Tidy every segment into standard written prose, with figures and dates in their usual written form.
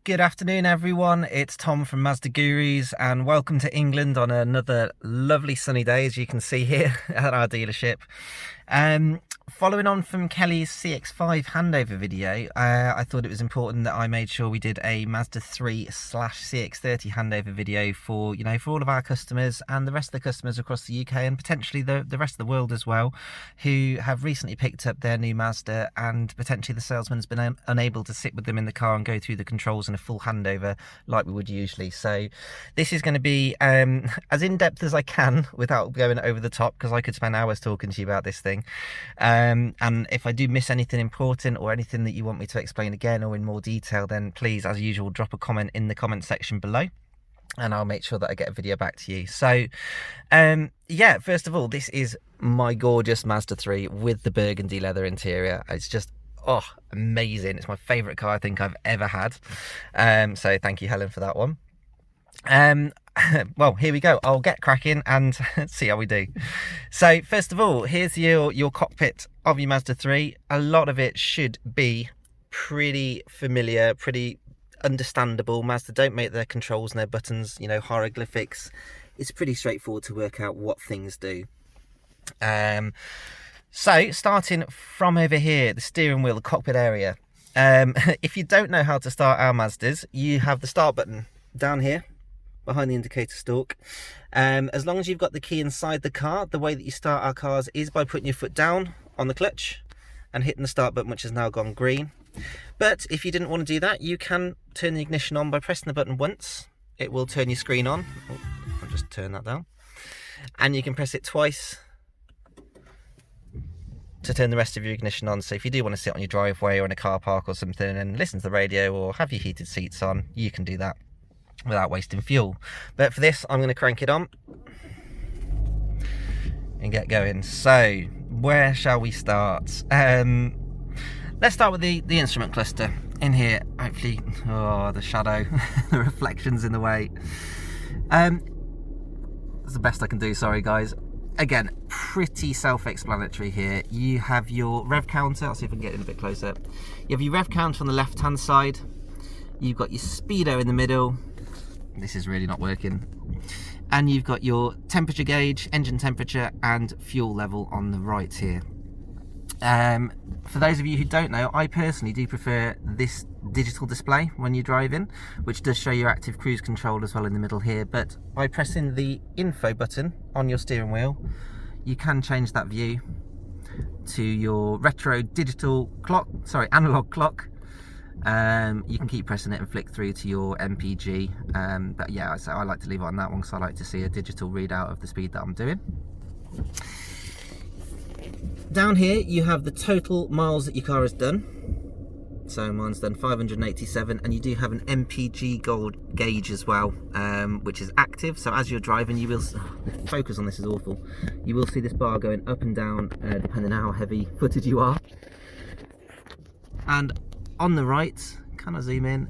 Good afternoon everyone, it's Tom from Mazda Gurus and welcome to England on another lovely sunny day, as you can see here at our dealership. Following on from Kelly's CX-5 handover video, I thought it was important that I made sure we did a Mazda 3/CX-30 handover video for all of our customers and the rest of the customers across the UK and potentially the rest of the world as well, who have recently picked up their new Mazda and potentially the salesman's been unable to sit with them in the car and go through the controls in a full handover like we would usually. So this is going to be as in-depth as I can without going over the top, because I could spend hours talking to you about this thing. And if I do miss anything important or anything that you want me to explain again or in more detail, then please, as usual, drop a comment in the comment section below and I'll make sure that I get a video back to you. So yeah, first of all, this is my gorgeous Mazda 3 with the burgundy leather interior. It's just amazing. It's my favorite car I think I've ever had. So thank you, Helen, for that one. Well, here we go. I'll get cracking and see how we do. So first of all, here's your cockpit of your Mazda 3. A lot of it should be pretty familiar, pretty understandable. Mazda don't make their controls and their buttons, hieroglyphics. It's pretty straightforward to work out what things do. So starting from over here, the steering wheel, the cockpit area. If you don't know how to start our Mazdas, you have the start button down here behind the indicator stalk. As long as you've got the key inside the car, the way that you start our cars is by putting your foot down on the clutch and hitting the start button, which has now gone green. But if you didn't want to do that, you can turn the ignition on by pressing the button once. It will turn your screen on. I'll just turn that down. And you can press it twice to turn the rest of your ignition on. So if you do want to sit on your driveway or in a car park or something and listen to the radio or have your heated seats on, you can do that without wasting fuel. But for this, I'm going to crank it on and get going. So where shall we start? Let's start with the instrument cluster in here. Hopefully, the shadow, the reflections in the way. That's the best I can do, sorry guys. Again, pretty self-explanatory here. You have your rev counter. I'll see if I can get in a bit closer. You have your rev counter on the left hand side. You've got your speedo in the middle. This is really not working. And you've got your temperature gauge, engine temperature and fuel level on the right here. For those of you who don't know, I personally do prefer this digital display when you're driving, which does show your active cruise control as well in the middle here. But by pressing the info button on your steering wheel, you can change that view to your retro digital clock, analog clock. You can keep pressing it and flick through to your MPG, but yeah, so I like to leave it on that one because I like to see a digital readout of the speed that I'm doing. Down here you have the total miles that your car has done. So mine's done 587, and you do have an MPG gold gauge as well, which is active. So as you're driving, you will focus on this is awful. You will see this bar going up and down depending on how heavy footed you are. And on the right, can I zoom in?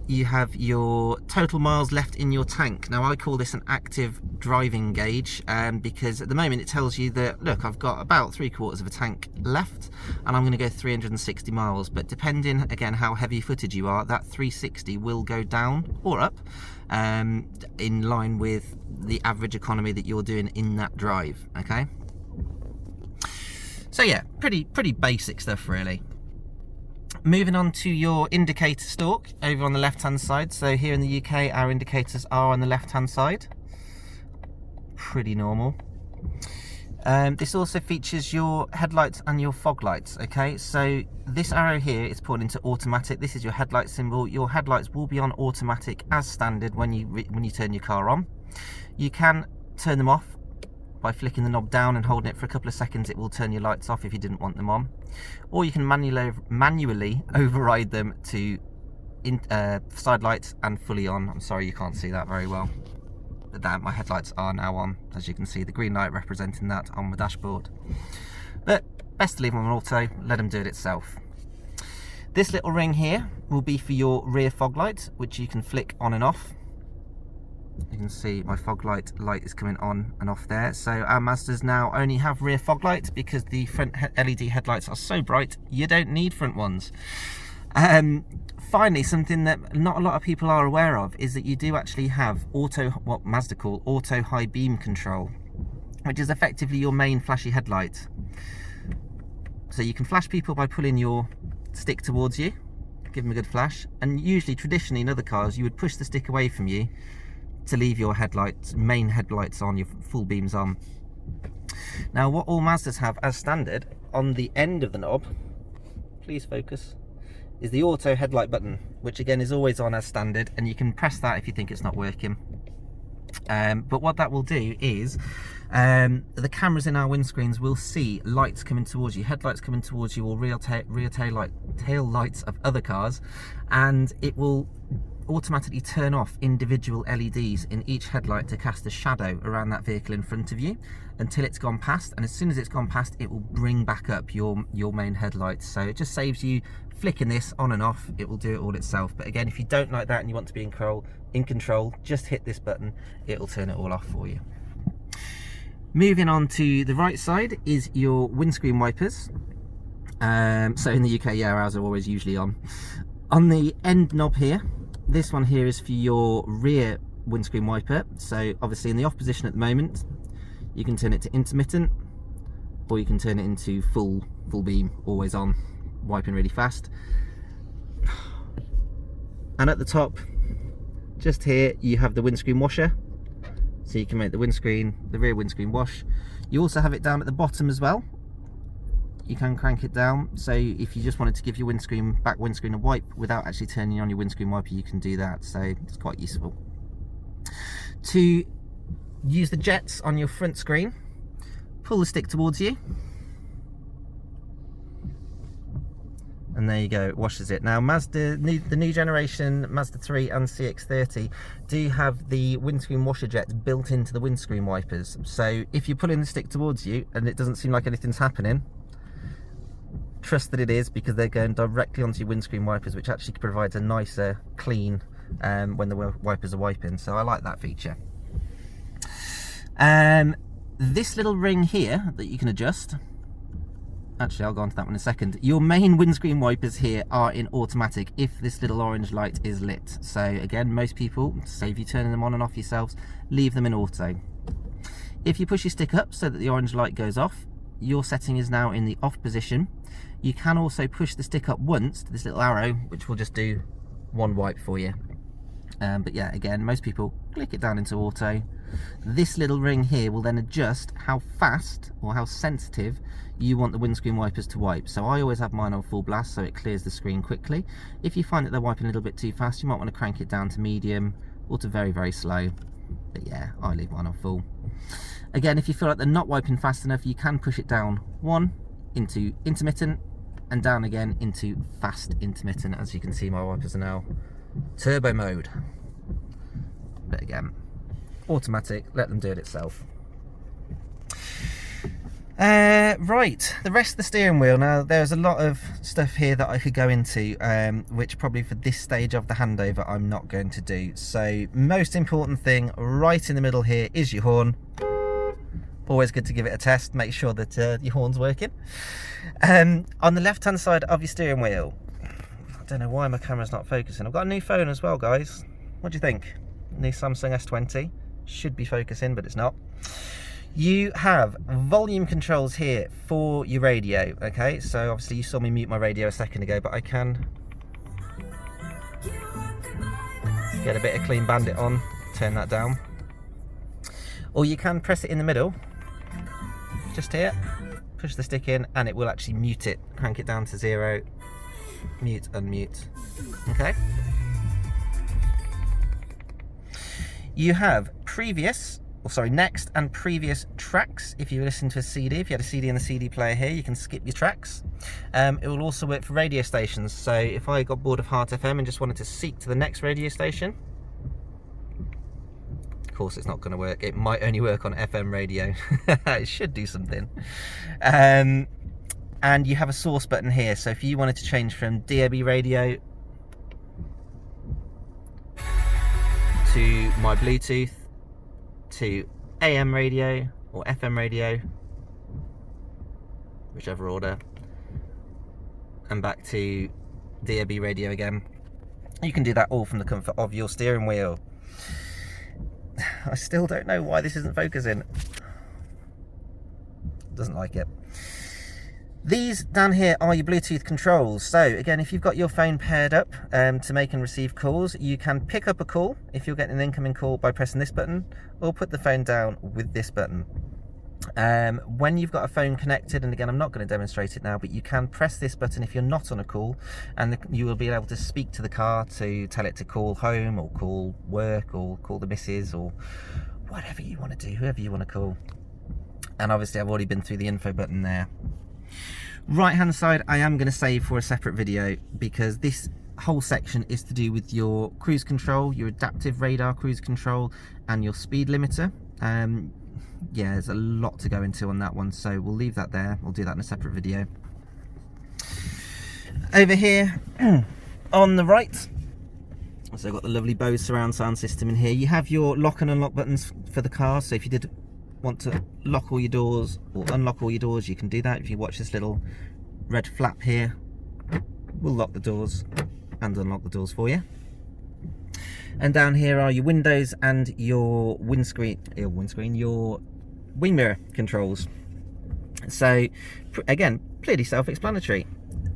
You have your total miles left in your tank. Now I call this an active driving gauge because at the moment it tells you that, look, I've got about 3/4 of a tank left and I'm going to go 360 miles. But depending, again, how heavy footed you are, that 360 will go down or up in line with the average economy that you're doing in that drive, okay? So yeah, pretty basic stuff really. Moving on to your indicator stalk over on the left hand side. So here in the UK our indicators are on the left hand side. Pretty normal. This also features your headlights and your fog lights. Okay, so this arrow here is pointing to automatic. This is your headlight symbol. Your headlights will be on automatic as standard when you turn your car on. You can turn them off by flicking the knob down and holding it for a couple of seconds. It will turn your lights off if you didn't want them on, or you can manually override them to side lights and fully on. I'm sorry you can't see that very well, but that my headlights are now on, as you can see, the green light representing that on the dashboard. But best to leave them on auto, let them do it itself. This little ring here will be for your rear fog light, which you can flick on and off. You can see my fog light is coming on and off there. So our Mazdas now only have rear fog lights because the front LED headlights are so bright you don't need front ones. finally, something that not a lot of people are aware of is that you do actually have what Mazda call auto high beam control, which is effectively your main flashy headlight. So you can flash people by pulling your stick towards you, give them a good flash, and usually traditionally in other cars you would push the stick away from you to leave your main headlights on, your full beams on. Now what all Mazdas have as standard on the end of the knob, please focus, is the auto headlight button, which again is always on as standard, and you can press that if you think it's not working. But what that will do is the cameras in our windscreens will see lights coming towards you, headlights coming towards you, or rear tail lights of other cars, and it will automatically turn off individual LEDs in each headlight to cast a shadow around that vehicle in front of you until it's gone past, and as soon as it's gone past it will bring back up your main headlights. So it just saves you flicking this on and off, it will do it all itself. But again, if you don't like that and you want to be in control, just hit this button, it will turn it all off for you. Moving on to the right side is your windscreen wipers. So in the UK, yeah, ours are always usually on. On the end knob here, this one here is for your rear windscreen wiper. So obviously in the off position at the moment, you can turn it to intermittent, or you can turn it into full beam, always on, wiping really fast. And at the top, just here, you have the windscreen washer. So you can make the rear windscreen wash. You also have it down at the bottom as well. You can crank it down, so if you just wanted to give your back windscreen a wipe without actually turning on your windscreen wiper, you can do that, so it's quite useful. To use the jets on your front screen, pull the stick towards you, and there you go, it washes it. Now Mazda, the new generation Mazda 3 and CX-30 do have the windscreen washer jets built into the windscreen wipers, so if you're pulling the stick towards you and it doesn't seem like anything's happening, trust that it is, because they're going directly onto your windscreen wipers, which actually provides a nicer clean when the wipers are wiping. So I like that feature. This little ring here that you can adjust, actually I'll go on to that one in a second. Your main windscreen wipers here are in automatic if this little orange light is lit. So again, most people, to save you turning them on and off yourselves, leave them in auto. If you push your stick up so that the orange light goes off, your setting is now in the off position. You can also push the stick up once to this little arrow, which will just do one wipe for you. But yeah, again, most people click it down into auto. This little ring here will then adjust how fast or how sensitive you want the windscreen wipers to wipe. So I always have mine on full blast so it clears the screen quickly. If you find that they're wiping a little bit too fast, you might want to crank it down to medium or to very, very slow. But yeah, I leave mine on full. Again, if you feel like they're not wiping fast enough, you can push it down one into intermittent and down again into fast intermittent. As you can see, my wipers are now turbo mode. But again, automatic, let them do it itself. Right, the rest of the steering wheel. Now, there's a lot of stuff here that I could go into, which probably for this stage of the handover I'm not going to do. So, most important thing right in the middle here is your horn. Always good to give it a test, make sure that your horn's working. On the left hand side of your steering wheel, I don't know why my camera's not focusing. I've got a new phone as well, guys. What do you think? New Samsung S20. Should be focusing, but it's not. You have volume controls here for your radio, okay? So obviously you saw me mute my radio a second ago, but I can get a bit of Clean Bandit on, turn that down. Or you can press it in the middle, just here, push the stick in, and it will actually mute it. Crank it down to 0, mute, unmute, okay? You have next and previous tracks. If you listen to a CD, if you had a CD in the CD player here, you can skip your tracks. It will also work for radio stations. So if I got bored of Heart FM and just wanted to seek to the next radio station, of course it's not going to work. It might only work on FM radio. It should do something. And you have a source button here. So if you wanted to change from DAB radio to my Bluetooth, to AM radio or FM radio, whichever order, and back to DAB radio again, You can do that all from the comfort of your steering wheel. I still don't know why this isn't focusing. Doesn't like it. These down here are your Bluetooth controls. So again, if you've got your phone paired up to make and receive calls, you can pick up a call if you're getting an incoming call by pressing this button, or put the phone down with this button. When you've got a phone connected, and again I'm not going to demonstrate it now, but you can press this button if you're not on a call, and you will be able to speak to the car to tell it to call home or call work or call the missus or whatever you want to do, whoever you want to call. And obviously I've already been through the info button there. Right hand side I am going to save for a separate video, because this whole section is to do with your cruise control, your adaptive radar cruise control, and your speed limiter. Yeah, there's a lot to go into on that one, so we'll leave that there. We'll do that in a separate video. Over here on the right, so I've got the lovely Bose surround sound system in here. You have your lock and unlock buttons for the car, so if you did want to lock all your doors or unlock all your doors, you can do that. If you watch this little red flap here, we'll lock the doors and unlock the doors for you. And down here are your windows and your your wing mirror controls. So again, pretty self-explanatory.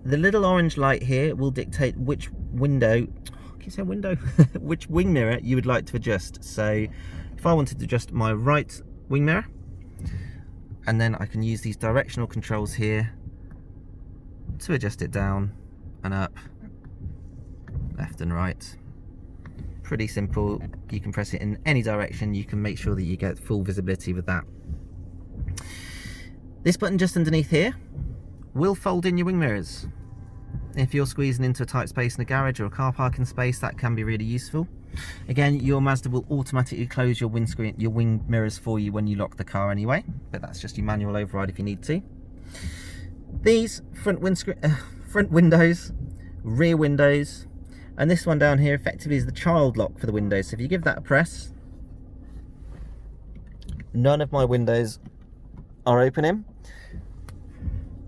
The little orange light here will dictate which window, which wing mirror you would like to adjust. So if I wanted to adjust my right wing mirror, and then I can use these directional controls here to adjust it down and up, left and right. Pretty simple. You can press it in any direction. You can make sure that you get full visibility with that. This button just underneath here will fold in your wing mirrors. If you're squeezing into a tight space in a garage or a car parking space, that can be really useful. Again, your Mazda will automatically close your windscreen, your wing mirrors for you when you lock the car anyway, but that's just your manual override if you need to. These front windows, rear windows, and this one down here effectively is the child lock for the windows. So if you give that a press, none of my windows are opening.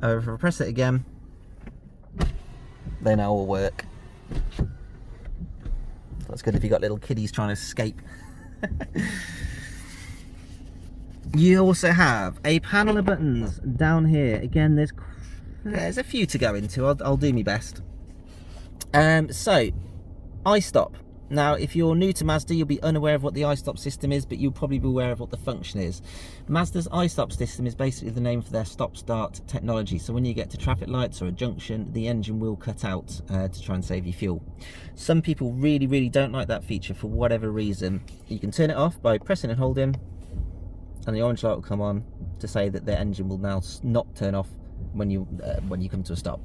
If I press it again, they now all work. That's good if you've got little kiddies trying to escape. You also have a panel of buttons down here. Again, there's a few to go into. I'll do my best. So, iStop. Now, if you're new to Mazda, you'll be unaware of what the iStop system is, but you'll probably be aware of what the function is. Mazda's iStop system is basically the name for their stop-start technology. So when you get to traffic lights or a junction, the engine will cut out to try and save you fuel. Some people really, really don't like that feature for whatever reason. You can turn it off by pressing and holding, and the orange light will come on to say that the engine will now not turn off when you come to a stop.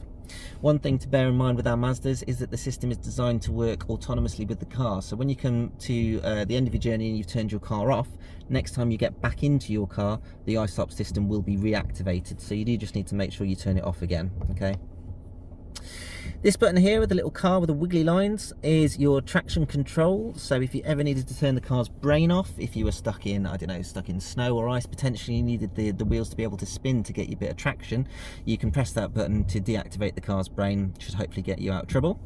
One thing to bear in mind with our Mazdas is that the system is designed to work autonomously with the car. So when you come to the end of your journey and you've turned your car off, next time you get back into your car, the iStop system will be reactivated. So you do just need to make sure you turn it off again, okay? This button here with the little car with the wiggly lines is your traction control. So if you ever needed to turn the car's brain off, if you were stuck in, I don't know, stuck in snow or ice, potentially you needed the wheels to be able to spin to get you a bit of traction, you can press that button to deactivate the car's brain, which should hopefully get you out of trouble.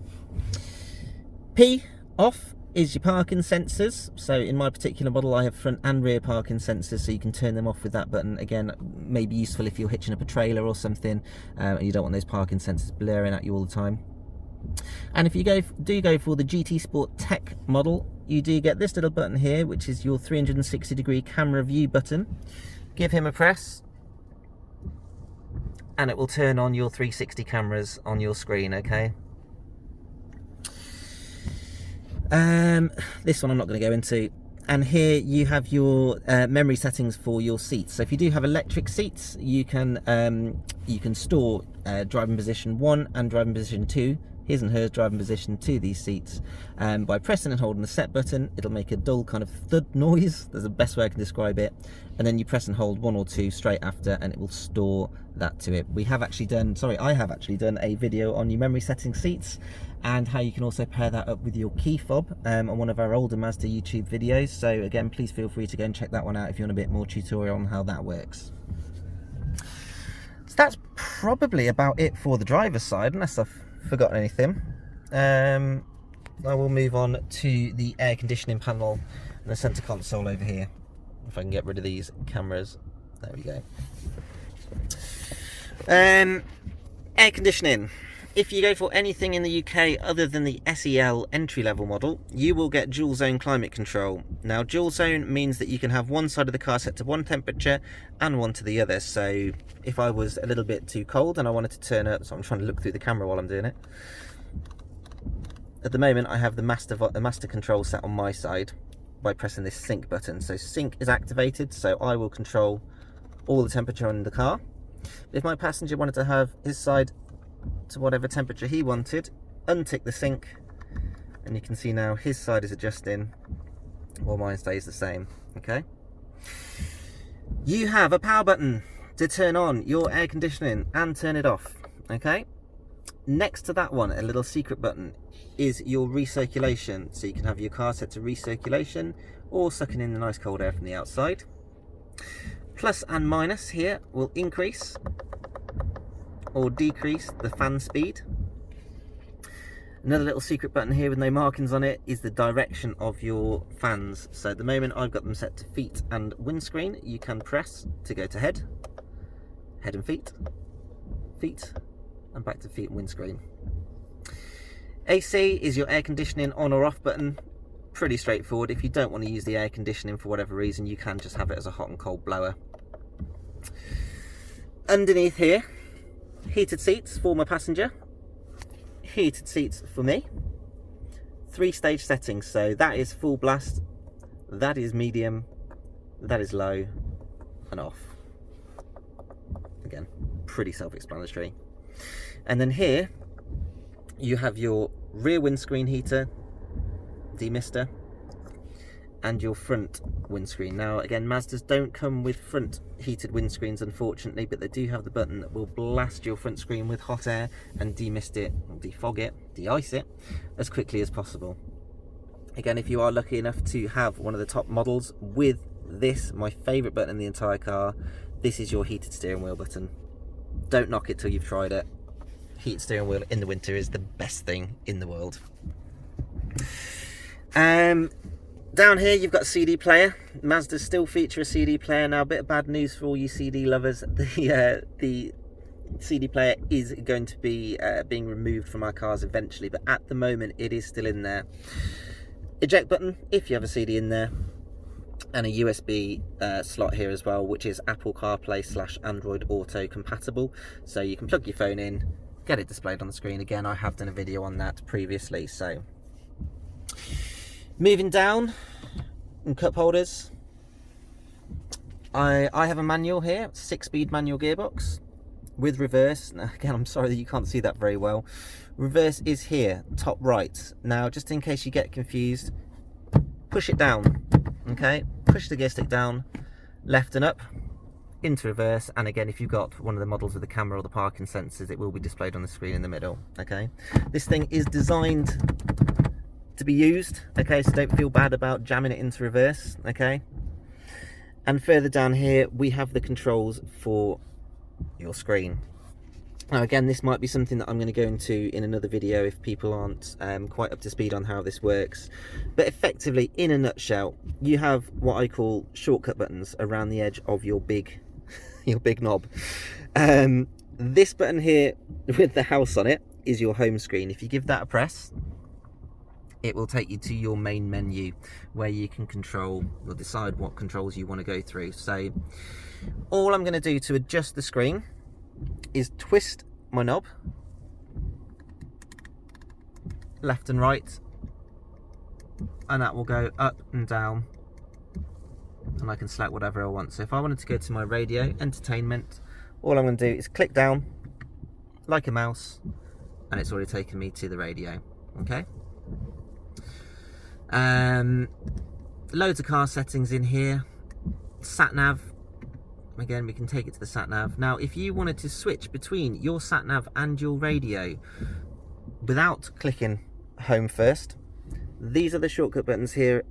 P, off, is your parking sensors. So in my particular model I have front and rear parking sensors, so you can turn them off with that button. Again, may be useful if you're hitching up a trailer or something and you don't want those parking sensors blaring at you all the time. And if you do go for the GT Sport Tech model, you do get this little button here, which is your 360-degree camera view button. Give him a press and it will turn on your 360 cameras on your screen, okay? This one I'm not going to go into. And here you have your memory settings for your seats. So if you do have electric seats, you can store driving position 1 and driving position 2, his and hers driving position to these seats. By pressing and holding the set button, it'll make a dull kind of thud noise. That's the best way I can describe it. And then you press and hold 1 or 2 straight after, and it will store that to it. I have actually done a video on your memory setting seats and how you can also pair that up with your key fob on one of our older Mazda YouTube videos. So again, please feel free to go and check that one out if you want a bit more tutorial on how that works. So that's probably about it for the driver's side, unless I've forgotten anything. I will move on to the air conditioning panel and the center console over here. If I can get rid of these cameras. There we go. Air conditioning. If you go for anything in the UK other than the SEL entry-level model, you will get dual zone climate control. Now, dual zone means that you can have one side of the car set to one temperature and one to the other. So if I was a little bit too cold and I wanted to turn up, so I'm trying to look through the camera while I'm doing it. At the moment, I have the master control set on my side by pressing this sync button. So sync is activated, so I will control all the temperature in the car. If my passenger wanted to have his side to whatever temperature he wanted, untick the sync, and you can see now his side is adjusting while mine stays the same. Okay, you have a power button to turn on your air conditioning and turn it off. Okay, next to that one, a little secret button, is your recirculation, so you can have your car set to recirculation or sucking in the nice cold air from the outside. Plus and minus here will increase or decrease the fan speed. Another little secret button here with no markings on it is the direction of your fans. So at the moment I've got them set to feet and windscreen. You can press to go to head and feet, and back to feet and windscreen. AC is your air conditioning on or off button. Pretty straightforward. If you don't want to use the air conditioning for whatever reason, you can just have it as a hot and cold blower. Underneath here, heated seats for my passenger, heated seats for me. 3-stage settings, so that is full blast, that is medium, that is low, and off. Again, pretty self-explanatory. And then here you have your rear windscreen heater, demister, and your front windscreen. Now again, Mazdas don't come with front heated windscreens unfortunately, but they do have the button that will blast your front screen with hot air and demist it, or defog it, de-ice it as quickly as possible. Again, if you are lucky enough to have one of the top models with this, my favourite button in the entire car, this is your heated steering wheel button. Don't knock it till you've tried it. Heated steering wheel in the winter is the best thing in the world. Down here you've got a CD player. Mazda still feature a CD player. Now, a bit of bad news for all you CD lovers. The CD player is going to be being removed from our cars eventually, but at the moment it is still in there. Eject button if you have a CD in there, and a USB slot here as well, which is Apple CarPlay / Android Auto compatible, so you can plug your phone in, get it displayed on the screen. Again, I have done a video on that previously. So moving down, and cup holders, I have a manual here, 6-speed manual gearbox with reverse. Now again, I'm sorry that you can't see that very well. Reverse is here, top right. Now just in case you get confused, push it down, okay? Push the gear stick down, left and up, into reverse. And again, if you've got one of the models with the camera or the parking sensors, it will be displayed on the screen in the middle, okay? This thing is designed to be used, okay, so don't feel bad about jamming it into reverse, okay? And further down here we have the controls for your screen. Now again, this might be something that I'm going to go into in another video if people aren't quite up to speed on how this works, but effectively, in a nutshell, you have what I call shortcut buttons around the edge of your big knob. This button here with the house on it is your home screen. If you give that a press, it will take you to your main menu where you can control or decide what controls you want to go through. So all I'm going to do to adjust the screen is twist my knob left and right, and that will go up and down, and I can select whatever I want. So if I wanted to go to my radio, entertainment, all I'm going to do is click down like a mouse, and it's already taken me to the radio. Okay. Loads of car settings in here. Sat nav, again we can take it to the sat nav. Now if you wanted to switch between your sat nav and your radio without clicking home first, these are the shortcut buttons here.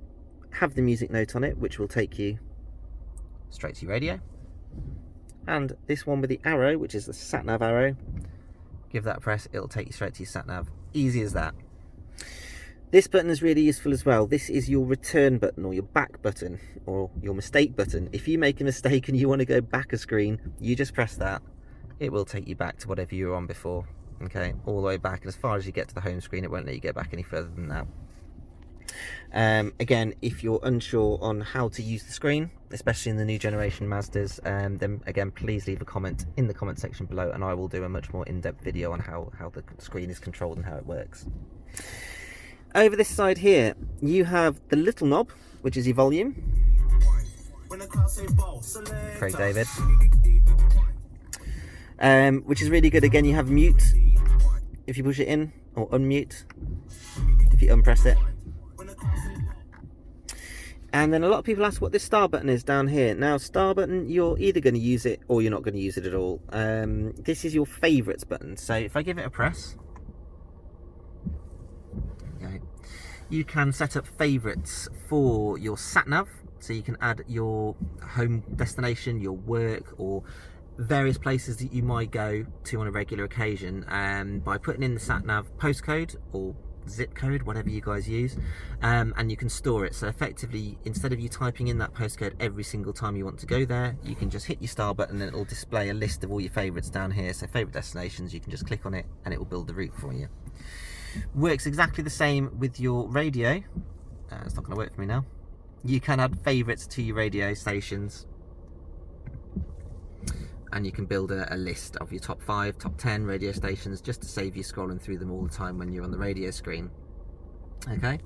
Have the music note on it, which will take you straight to your radio, and this one with the arrow, which is the sat nav arrow, give that a press, it'll take you straight to your sat nav. Easy as that. This button is really useful as well. This is your return button, or your back button, or your mistake button. If you make a mistake and you want to go back a screen, you just press that. It will take you back to whatever you were on before, okay, all the way back. And as far as you get to the home screen, it won't let you go back any further than that. Again, if you're unsure on how to use the screen, especially in the new generation Mazdas, then again, please leave a comment in the comment section below, and I will do a much more in-depth video on how the screen is controlled and how it works. Over this side here, you have the little knob, which is your volume. Craig David. Which is really good. Again, you have mute if you push it in, or unmute if you unpress it. And then a lot of people ask what this star button is down here. Now, star button, you're either going to use it or you're not going to use it at all. This is your favourites button. So if I give it a press, okay, you can set up favourites for your sat nav. So you can add your home destination, your work, or various places that you might go to on a regular occasion, by putting in the sat nav postcode or zip code, whatever you guys use, and you can store it. So effectively, instead of you typing in that postcode every single time you want to go there, you can just hit your star button and it'll display a list of all your favorites down here. So favorite destinations, you can just click on it and it will build the route for you. Works exactly the same with your radio. It's not going to work for me now. You can add favorites to your radio stations, and you can build a list of your top 5, top 10 radio stations, just to save you scrolling through them all the time when you're on the radio screen. Okay.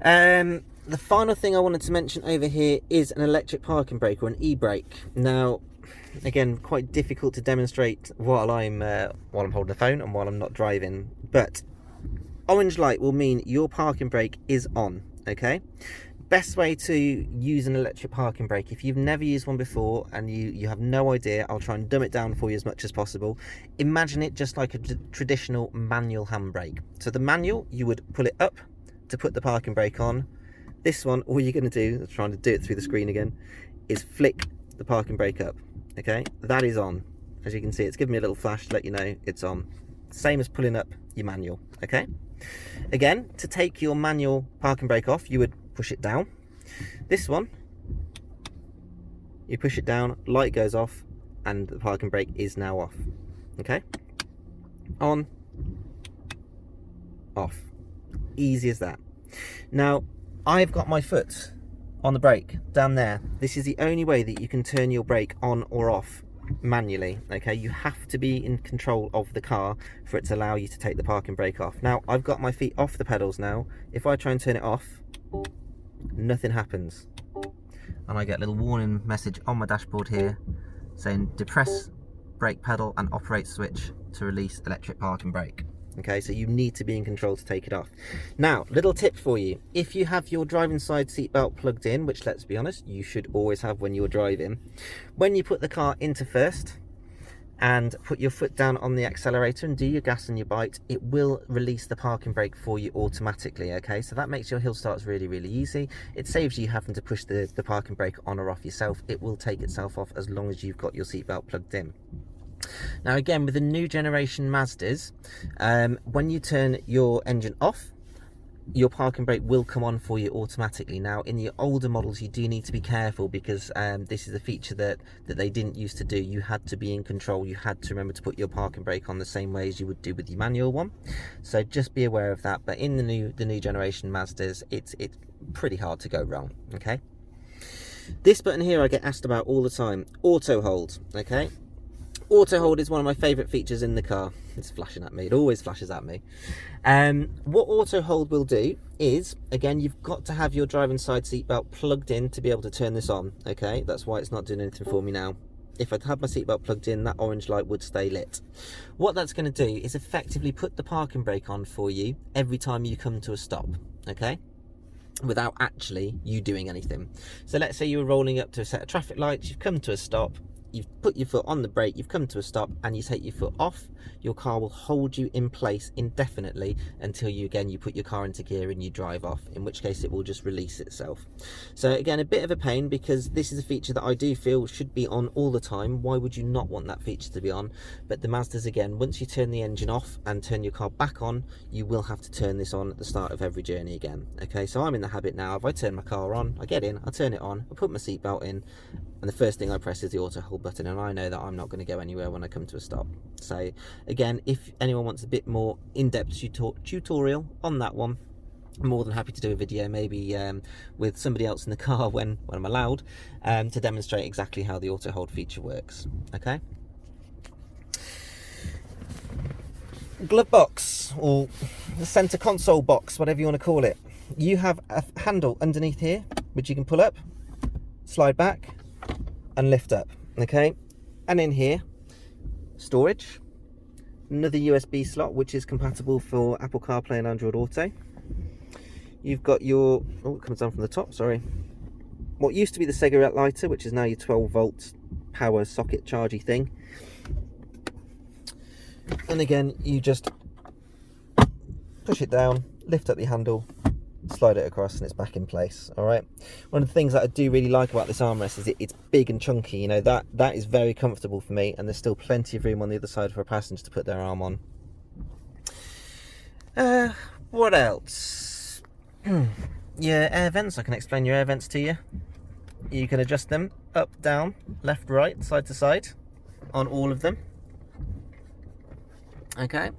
The final thing I wanted to mention over here is an electric parking brake, or an e-brake. Now, again, quite difficult to demonstrate while I'm holding the phone and while I'm not driving, but orange light will mean your parking brake is on. Okay. Best way to use an electric parking brake, if you've never used one before and you have no idea, I'll try and dumb it down for you as much as possible. Imagine it just like a traditional manual handbrake. So the manual, you would pull it up to put the parking brake on. This one, all you're going to do, I'm trying to do it through the screen again, is flick the parking brake up. Okay, that is on. As you can see, it's giving me a little flash to let you know it's on. Same as pulling up your manual. Okay, again, to take your manual parking brake off, you would push it down. This one, you push it down, light goes off, and the parking brake is now off. Okay, on, off, easy as that. Now, I've got my foot on the brake down there. This is the only way that you can turn your brake on or off manually. Okay, you have to be in control of the car for it to allow you to take the parking brake off. Now, I've got my feet off the pedals now. If I try and turn it off, nothing happens, and I get a little warning message on my dashboard here saying depress brake pedal and operate switch to release electric parking brake. Okay, so you need to be in control to take it off. Now, little tip for you: if you have your driving side seatbelt plugged in, which, let's be honest, you should always have when you're driving, when you put the car into first and put your foot down on the accelerator and do your gas and your bite, it will release the parking brake for you automatically. Okay, so that makes your hill starts really, really easy. It saves you having to push the parking brake on or off yourself. It will take itself off as long as you've got your seatbelt plugged in. Now, again, with the new generation Mazdas, when you turn your engine off, your parking brake will come on for you automatically. Now, in the older models, you do need to be careful, because this is a feature that they didn't used to do. You had to be in control. You had to remember to put your parking brake on the same way as you would do with your manual one. So just be aware of that. But in the new generation Mazdas, it's pretty hard to go wrong. Okay. This button here I get asked about all the time: auto hold. Okay. Auto hold is one of my favourite features in the car. It's flashing at me. It always flashes at me. What auto hold will do is, again, you've got to have your driving side seatbelt plugged in to be able to turn this on. Okay, that's why it's not doing anything for me now. If I'd had my seatbelt plugged in, that orange light would stay lit. What that's going to do is effectively put the parking brake on for you every time you come to a stop. Okay, without actually you doing anything. So let's say you were rolling up to a set of traffic lights, you've come to a stop, you've put your foot on the brake, you've come to a stop, and you take your foot off, your car will hold you in place indefinitely until you put your car into gear and you drive off, in which case it will just release itself. So again, a bit of a pain, because this is a feature that I do feel should be on all the time. Why would you not want that feature to be on? But the Mazdas, again, once you turn the engine off and turn your car back on, you will have to turn this on at the start of every journey again. Okay, so I'm in the habit now, if I turn my car on, I get in, I turn it on, I put my seatbelt in, and the first thing I press is the auto hold button, and I know that I'm not going to go anywhere when I come to a stop. So again, if anyone wants a bit more in-depth tutorial on that one, I'm more than happy to do a video, maybe with somebody else in the car when I'm allowed, to demonstrate exactly how the auto hold feature works. Okay. Glove box, or the center console box, whatever you want to call it. You have a handle underneath here which you can pull up, slide back and lift up. Okay, and in here, storage, another USB slot which is compatible for Apple CarPlay and Android Auto. You've got your, oh, it comes down from the top, sorry, what used to be the cigarette lighter, which is now your 12-volt power socket chargy thing. And again, you just push it down, lift up the handle, slide it across, and it's back in place. All right. One of the things that I do really like about this armrest is it's big and chunky. You know, that is very comfortable for me, and there's still plenty of room on the other side for a passenger to put their arm on. What else? Your air vents. I can explain your air vents to you. You can adjust them up, down, left, right, side to side on all of them. Okay,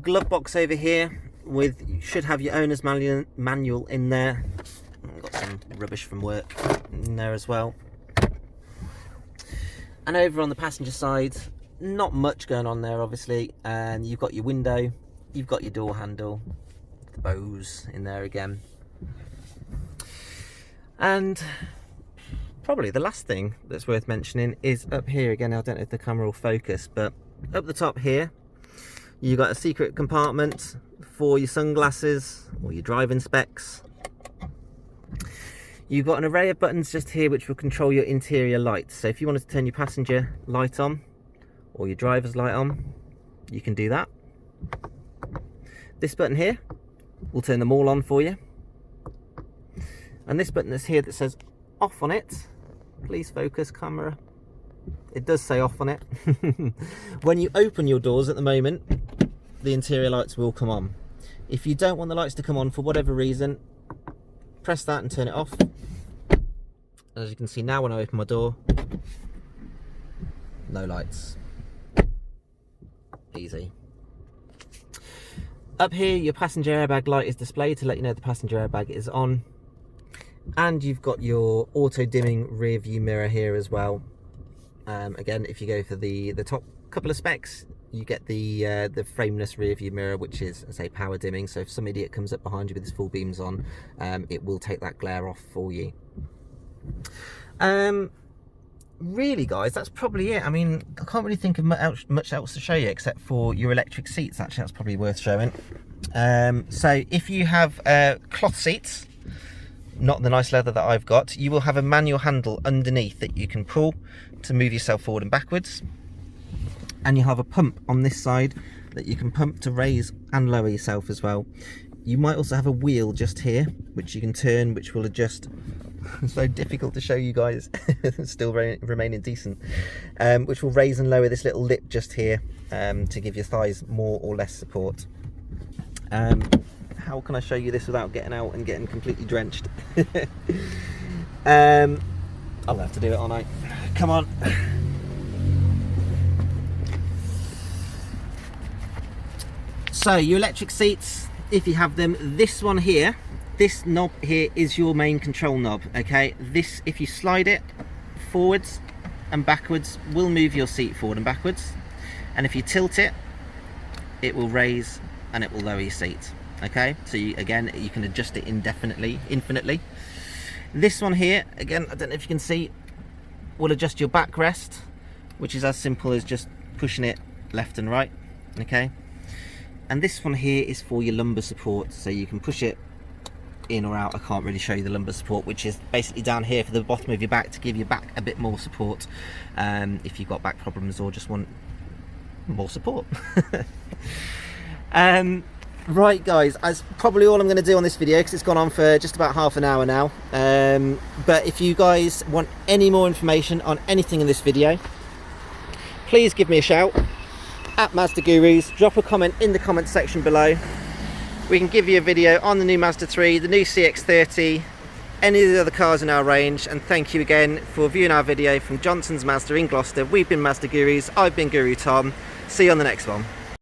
glove box over here with, you should have your owner's manual in there. Got some rubbish from work in there as well. And over on the passenger side, not much going on there obviously, and you've got your window, you've got your door handle, the bows in there again. And probably the last thing that's worth mentioning is up here again. I don't know if the camera will focus, but up the top here, you've got a secret compartment for your sunglasses or your driving specs. You've got an array of buttons just here which will control your interior lights. So if you wanted to turn your passenger light on or your driver's light on, you can do that. This button here will turn them all on for you. And this button that's here that says off on it, please focus camera. It does say off on it. When you open your doors at the moment, the interior lights will come on. If you don't want the lights to come on for whatever reason, press that and turn it off. As you can see now, when I open my door, no lights. Easy. Up here, your passenger airbag light is displayed to let you know the passenger airbag is on. And you've got your auto dimming rear view mirror here as well. Again, if you go for the top couple of specs, you get the frameless rear view mirror, which is, say, power dimming. So if some idiot comes up behind you with his full beams on, it will take that glare off for you. Really, guys, that's probably it. I mean, I can't really think of much else to show you except for your electric seats. Actually, that's probably worth showing. So if you have cloth seats, not the nice leather that I've got, you will have a manual handle underneath that you can pull to move yourself forward and backwards, and you'll have a pump on this side that you can pump to raise and lower yourself as well. You might also have a wheel just here which you can turn, which will adjust. It's very difficult to show you guys. Still remaining decent. Which will raise and lower this little lip just here, to give your thighs more or less support. How can I show you this without getting out and getting completely drenched? I'll have to do it all night. Come on. So your electric seats, if you have them, this one here, this knob here is your main control knob. Okay, this, if you slide it forwards and backwards, will move your seat forward and backwards, and if you tilt it, it will raise and it will lower your seat. Okay, so again, you can adjust it infinitely. This one here, again, I don't know if you can see, will adjust your backrest, which is as simple as just pushing it left and right. Okay, and this one here is for your lumbar support, so you can push it in or out. I can't really show you the lumbar support, which is basically down here for the bottom of your back to give your back a bit more support, if you've got back problems or just want more support. Right guys, that's probably all I'm going to do on this video because it's gone on for just about half an hour now. But if you guys want any more information on anything in this video, please give me a shout at Mazda Gurus. Drop a comment in the comment section below. We can give you a video on the new Mazda 3, the new CX-30, any of the other cars in our range. And thank you again for viewing our video from Johnson's Mazda in Gloucester. We've been Mazda Gurus. I've been Guru Tom. See you on the next one.